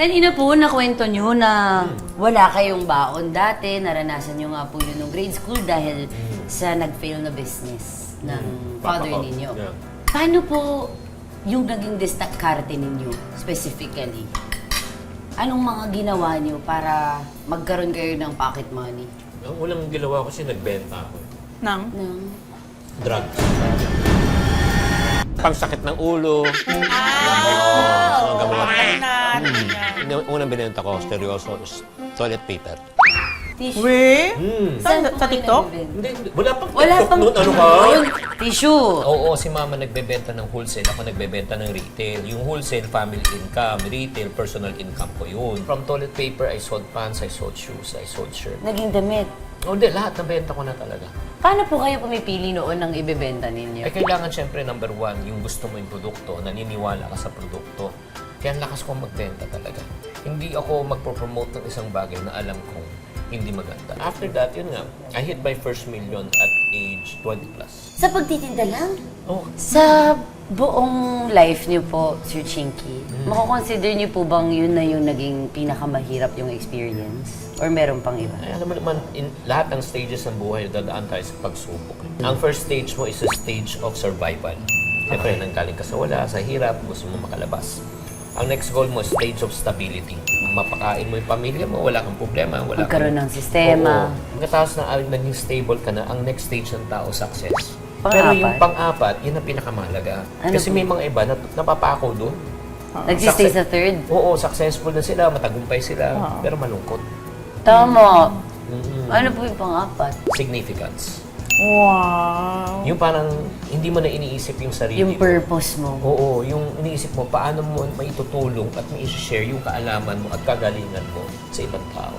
Kanina po, nakwento nyo na wala kayong baon dati. Naranasan nyo nga po yun nung grade school dahil sa nag-fail na business ng father ninyo. Yeah. Paano po yung naging diskarte ninyo specifically? Anong mga ginawa nyo para magkaroon kayo ng pocket money? Ang unang ginawa ko kasi nagbenta ako. Nang? Ng Drugs. Pangsakit ng ulo. Mga gamot. Yung unang binenta ko, seryoso, is toilet paper. tissue. We? Saan po Sa kayo TikTok? nagbebenta? Hindi, wala pang Wala TikTok pang noon. Ano ka? yun, tissue. Oo, si mama nagbebenta ng wholesale. Ako nagbebenta ng retail. Yung wholesale, family income. Retail, personal income ko yun. From toilet paper, I sold pants, I sold shoes, I sold shirt. Naging damit. O hindi, lahat nabenta ko na talaga. Paano po kayo pumipili noon ng ibebenta ninyo? Ay kailangan syempre number one, yung gusto mo yung produkto, naniniwala ka sa produkto. Kaya ang lakas kong magbenta talaga. Hindi ako magpo-promote ng isang bagay na alam kong hindi maganda. After that, yun nga, I hit my first million at age 20 plus. Sa pagtitinda lang? Oh, Sa buong life niyo po, Sir Chinky, mako-consider niyo po bang yun na yung naging pinakamahirap yung experience? Or meron pang iba? ay, alam mo naman, in lahat ng stages ng buhay, dadaan tayo sa pagsubok. Ang first stage mo is a stage of survival. Siyempre, nanggaling ka sa wala, sa hirap, gusto mo makalabas. Ang next goal mo, stage of stability. Mapakain mo yung pamilya mo, wala kang problema. Wala Magkaroon kang... ng sistema. Oo. Pagkatapos na naging stable ka na, ang next stage ng tao, success. Pang-apat? Pero yung pang-apat, yun ang pinakamahalaga. Ano Kasi po? may mga iba na napapako doon. Nagsistay sa third? Oo, successful na sila, matagumpay sila, pero malungkot. Tama. Ano po yung pang-apat? Significance. Wow. Yung parang hindi mo na iniisip yung sarili Yung mo. purpose mo. Oo, yung iniisip mo, paano mo maitutulong at maishare yung kaalaman mo at kagalingan mo sa ibang tao.